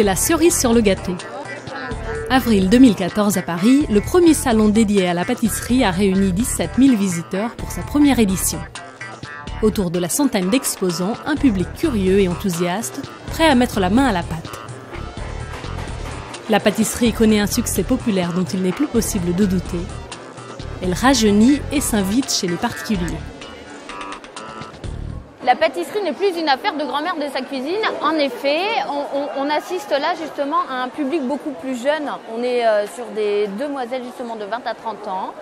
C'est la cerise sur le gâteau. Avril 2014 à Paris, le premier salon dédié à la pâtisserie a réuni 17 000 visiteurs pour sa première édition. Autour de la centaine d'exposants, un public curieux et enthousiaste, prêt à mettre la main à la pâte. La pâtisserie connaît un succès populaire dont il n'est plus possible de douter. Elle rajeunit et s'invite chez les particuliers. La pâtisserie n'est plus une affaire de grand-mère de sa cuisine. En effet, on assiste là justement à un public beaucoup plus jeune. On est sur des demoiselles justement de 20 à 30 ans.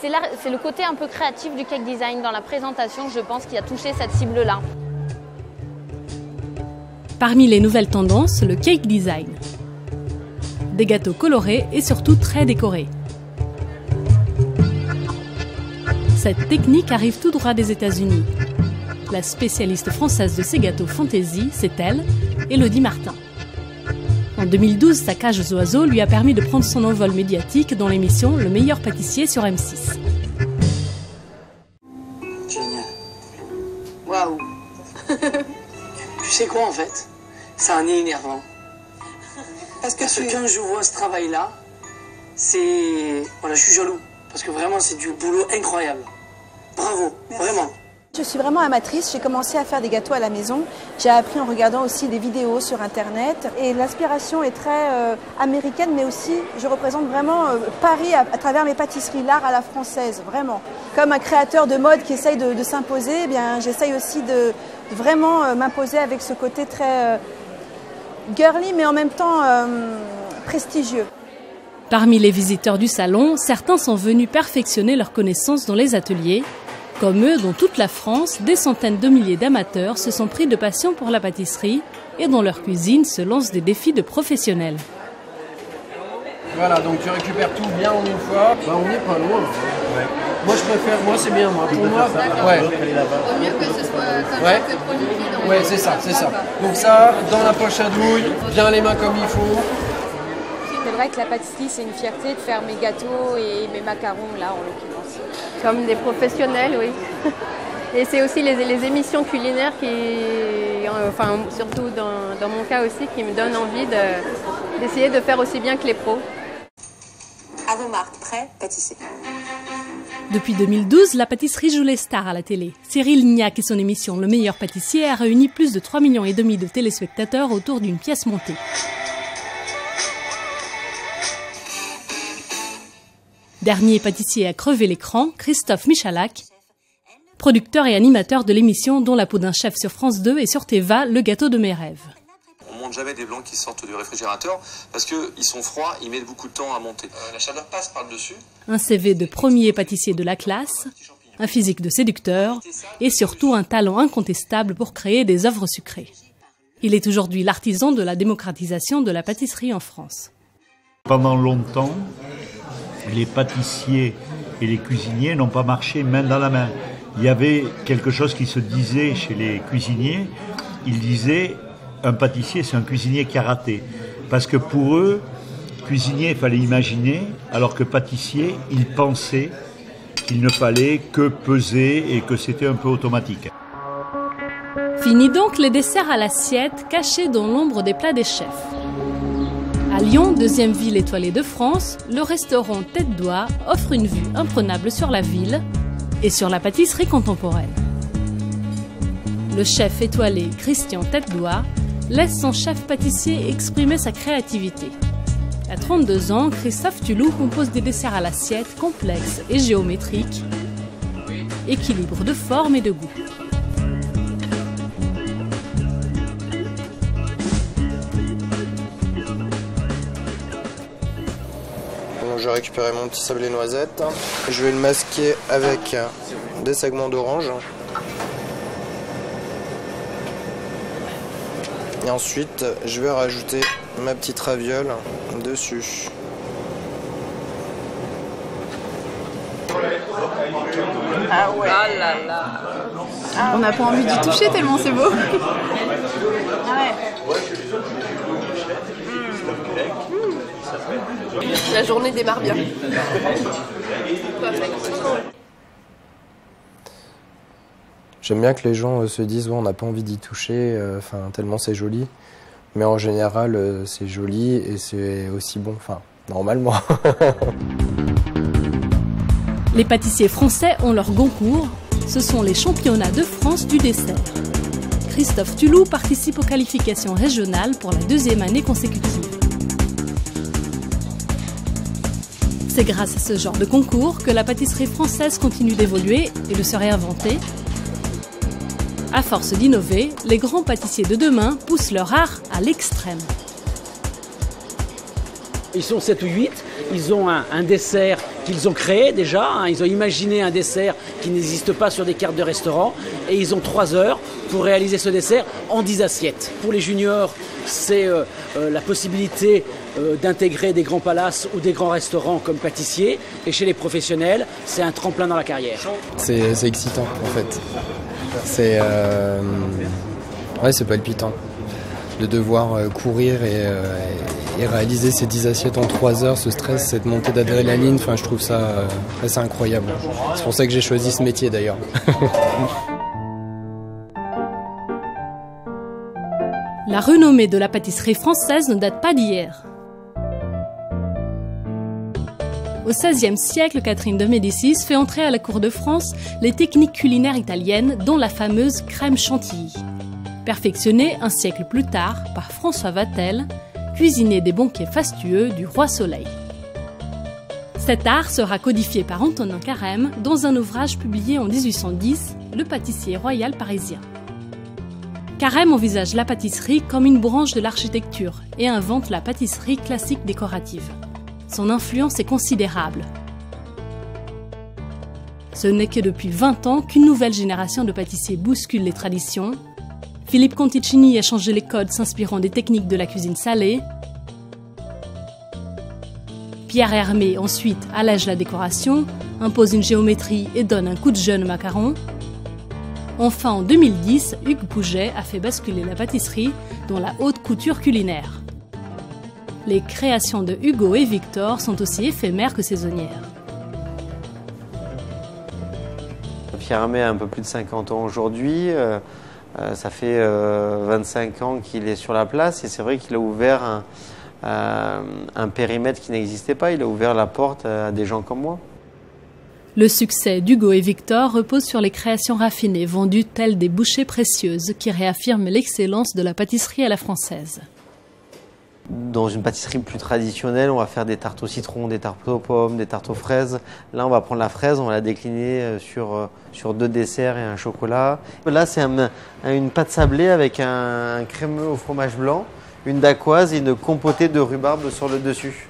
C'est le côté un peu créatif du cake design dans la présentation, je pense, qui a touché cette cible-là. Parmi les nouvelles tendances, le cake design. Des gâteaux colorés et surtout très décorés. Cette technique arrive tout droit des États-Unis. La spécialiste française de ces gâteaux fantaisie, c'est elle, Élodie Martin. En 2012, sa cage aux oiseaux lui a permis de prendre son envol médiatique dans l'émission Le meilleur pâtissier sur M6. Génial. Waouh. Tu sais quoi en fait? C'est un nez énervant. Parce que quand je vois ce travail-là, c'est... Voilà, je suis jaloux. Parce que vraiment, c'est du boulot incroyable. Bravo, merci. Vraiment. Je suis vraiment amatrice, j'ai commencé à faire des gâteaux à la maison. J'ai appris en regardant aussi des vidéos sur Internet. Et l'inspiration est très américaine, mais aussi je représente vraiment Paris à travers mes pâtisseries, l'art à la française, vraiment. Comme un créateur de mode qui essaye de s'imposer, eh bien, j'essaye aussi de vraiment m'imposer avec ce côté très girly, mais en même temps prestigieux. Parmi les visiteurs du salon, certains sont venus perfectionner leurs connaissances dans les ateliers. Comme eux, dans toute la France, des centaines de milliers d'amateurs se sont pris de passion pour la pâtisserie et dans leur cuisine se lancent des défis de professionnels. Voilà, donc tu récupères tout bien en une fois. Bah, on n'est pas loin. Ouais. Moi, je préfère, moi, c'est bien. Moi. Pour moi, ouais. Vaut mieux que ce soit ouais. Ouais, c'est ça, c'est ça. Donc ça, dans la poche à douille, bien les mains comme il faut. C'est vrai que la pâtisserie, c'est une fierté de faire mes gâteaux et mes macarons, là, en l'occurrence. Comme des professionnels, oui. Et c'est aussi les émissions culinaires qui, enfin, surtout dans mon cas aussi, qui me donnent envie d'essayer de faire aussi bien que les pros. À vos marques, prêt, pâtisser. Depuis 2012, la pâtisserie joue les stars à la télé. Cyril Lignac et son émission Le meilleur pâtissier a réuni plus de 3,5 millions de téléspectateurs autour d'une pièce montée. Dernier pâtissier à crever l'écran, Christophe Michalak, producteur et animateur de l'émission Dont la peau d'un chef sur France 2 et sur Téva, Le gâteau de mes rêves. On ne monte jamais des blancs qui sortent du réfrigérateur parce qu'ils sont froids, ils mettent beaucoup de temps à monter. La chaleur passe par le dessus. Un CV de premier pâtissier de la classe, un physique de séducteur et surtout un talent incontestable pour créer des œuvres sucrées. Il est aujourd'hui l'artisan de la démocratisation de la pâtisserie en France. Pendant longtemps, les pâtissiers et les cuisiniers n'ont pas marché main dans la main. Il y avait quelque chose qui se disait chez les cuisiniers. Ils disaient, un pâtissier, c'est un cuisinier qui a raté. Parce que pour eux, cuisinier, il fallait imaginer, alors que pâtissier, ils pensaient qu'il ne fallait que peser et que c'était un peu automatique. Fini donc les desserts à l'assiette, cachés dans l'ombre des plats des chefs. À Lyon, deuxième ville étoilée de France, le restaurant Tête d'Oie offre une vue imprenable sur la ville et sur la pâtisserie contemporaine. Le chef étoilé Christian Tête d'Oie laisse son chef pâtissier exprimer sa créativité. À 32 ans, Christophe Tulou compose des desserts à l'assiette complexes et géométriques, équilibre de forme et de goût. Je vais récupérer mon petit sablé noisette. Je vais le masquer avec des segments d'orange. Et ensuite, je vais rajouter ma petite raviole dessus. Ah ouais. Ah là là. Ah, on n'a pas envie d'y toucher tellement c'est beau. Ah ouais. La journée démarre bien. J'aime bien que les gens se disent ouais, on n'a pas envie d'y toucher, tellement c'est joli. Mais en général, c'est joli et c'est aussi bon, normalement. Les pâtissiers français ont leur concours. Ce sont les championnats de France du dessert. Christophe Tulou participe aux qualifications régionales pour la 2e année consécutive. C'est grâce à ce genre de concours que la pâtisserie française continue d'évoluer et de se réinventer. À force d'innover, les grands pâtissiers de demain poussent leur art à l'extrême. Ils sont 7 ou 8, ils ont un dessert qu'ils ont créé déjà, ils ont imaginé un dessert qui n'existe pas sur des cartes de restaurant et ils ont 3 heures pour réaliser ce dessert en 10 assiettes. Pour les juniors, c'est la possibilité d'intégrer des grands palaces ou des grands restaurants comme pâtissiers et chez les professionnels, c'est un tremplin dans la carrière. C'est excitant en fait. C'est palpitant de devoir courir et réaliser ces 10 assiettes en 3 heures, ce stress, cette montée d'adrénaline, je trouve ça assez incroyable. C'est pour ça que j'ai choisi ce métier d'ailleurs. La renommée de la pâtisserie française ne date pas d'hier. Au XVIe siècle, Catherine de Médicis fait entrer à la cour de France les techniques culinaires italiennes, dont la fameuse crème chantilly. Perfectionnée un siècle plus tard par François Vatel, cuisinier des banquets fastueux du Roi Soleil. Cet art sera codifié par Antonin Carême dans un ouvrage publié en 1810, Le pâtissier royal parisien. Carême envisage la pâtisserie comme une branche de l'architecture et invente la pâtisserie classique décorative. Son influence est considérable. Ce n'est que depuis 20 ans qu'une nouvelle génération de pâtissiers bouscule les traditions. Philippe Conticini a changé les codes s'inspirant des techniques de la cuisine salée. Pierre Hermé ensuite allège la décoration, impose une géométrie et donne un coup de jeune au macaron. Enfin en 2010, Hugues Pouget a fait basculer la pâtisserie dans la haute couture culinaire. Les créations de Hugo et Victor sont aussi éphémères que saisonnières. Pierre Hermé a un peu plus de 50 ans aujourd'hui. Ça fait 25 ans qu'il est sur la place et c'est vrai qu'il a ouvert un périmètre qui n'existait pas. Il a ouvert la porte à des gens comme moi. Le succès d'Hugo et Victor repose sur les créations raffinées vendues telles des bouchées précieuses qui réaffirment l'excellence de la pâtisserie à la française. Dans une pâtisserie plus traditionnelle, on va faire des tartes au citron, des tartes aux pommes, des tartes aux fraises. Là, on va prendre la fraise, on va la décliner sur 2 desserts et un chocolat. Là, c'est une pâte sablée avec un crémeux au fromage blanc, une dacquoise et une compotée de rhubarbe sur le dessus.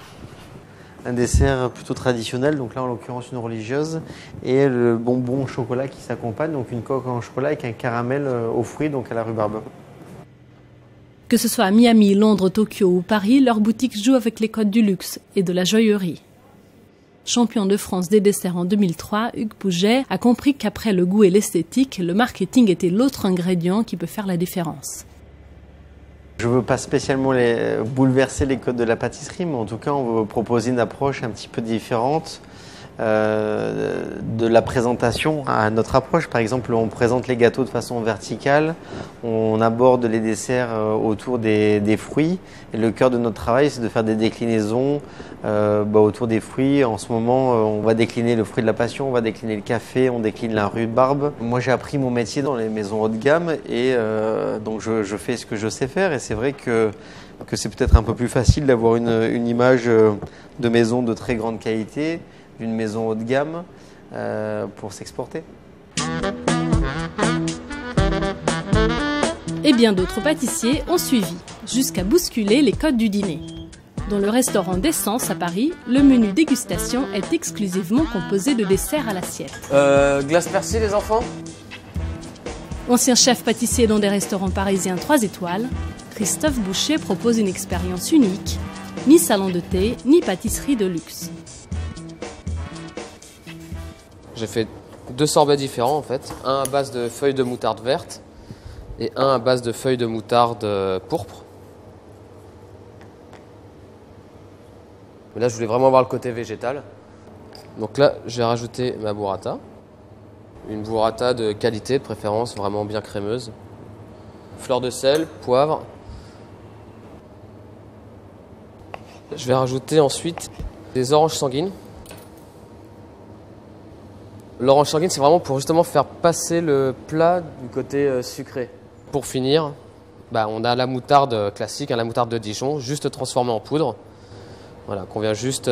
Un dessert plutôt traditionnel, donc là en l'occurrence une religieuse, et le bonbon au chocolat qui s'accompagne, donc une coque en chocolat avec un caramel aux fruits, donc à la rhubarbe. Que ce soit à Miami, Londres, Tokyo ou Paris, leur boutique joue avec les codes du luxe et de la joaillerie. Champion de France des desserts en 2003, Hugues Pouget a compris qu'après le goût et l'esthétique, le marketing était l'autre ingrédient qui peut faire la différence. Je ne veux pas spécialement bouleverser les codes de la pâtisserie, mais en tout cas, on veut proposer une approche un petit peu différente de la présentation à notre approche. Par exemple, on présente les gâteaux de façon verticale, on aborde les desserts autour des fruits. Et le cœur de notre travail, c'est de faire des déclinaisons autour des fruits. En ce moment, on va décliner le fruit de la passion, on va décliner le café, on décline la rhubarbe. Moi, j'ai appris mon métier dans les maisons haut de gamme et donc je fais ce que je sais faire. Et c'est vrai que c'est peut-être un peu plus facile d'avoir une image de maison de très grande qualité, d'une maison haut de gamme pour s'exporter. Et bien d'autres pâtissiers ont suivi, jusqu'à bousculer les codes du dîner. Dans le restaurant d'Essence à Paris, le menu dégustation est exclusivement composé de desserts à l'assiette. Glace percée les enfants? Ancien chef pâtissier dans des restaurants parisiens 3 étoiles, Christophe Boucher propose une expérience unique, ni salon de thé, ni pâtisserie de luxe. J'ai fait 2 sorbets différents en fait, un à base de feuilles de moutarde verte et un à base de feuilles de moutarde pourpre. Mais là je voulais vraiment avoir le côté végétal. Donc là j'ai rajouté ma burrata. Une burrata de qualité, de préférence, vraiment bien crémeuse. Fleur de sel, poivre. Je vais rajouter ensuite des oranges sanguines. L'orange sanguine, c'est vraiment pour justement faire passer le plat du côté sucré. Pour finir, on a la moutarde classique, la moutarde de Dijon, juste transformée en poudre. Voilà, qu'on vient juste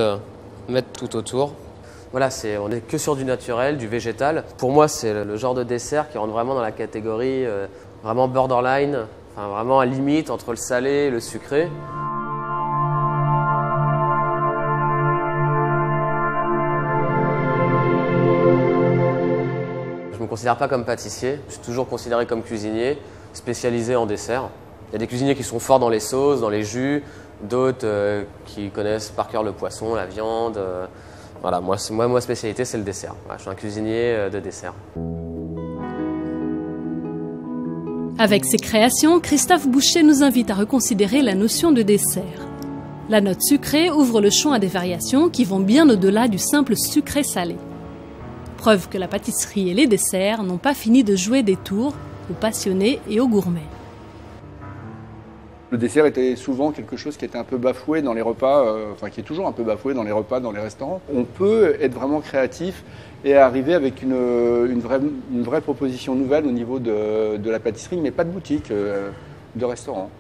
mettre tout autour. Voilà, on n'est que sur du naturel, du végétal. Pour moi, c'est le genre de dessert qui rentre vraiment dans la catégorie vraiment borderline, enfin, vraiment à limite entre le salé et le sucré. Je ne me considère pas comme pâtissier, je suis toujours considéré comme cuisinier, spécialisé en dessert. Il y a des cuisiniers qui sont forts dans les sauces, dans les jus, d'autres qui connaissent par cœur le poisson, la viande. Voilà, moi, ma spécialité, c'est le dessert. Voilà, je suis un cuisinier de dessert. Avec ses créations, Christophe Boucher nous invite à reconsidérer la notion de dessert. La note sucrée ouvre le champ à des variations qui vont bien au-delà du simple sucré-salé. Preuve que la pâtisserie et les desserts n'ont pas fini de jouer des tours aux passionnés et aux gourmets. Le dessert était souvent quelque chose qui était un peu bafoué dans les repas, qui est toujours un peu bafoué dans les repas, dans les restaurants. On peut être vraiment créatif et arriver avec une vraie proposition nouvelle au niveau de la pâtisserie, mais pas de boutique, de restaurant.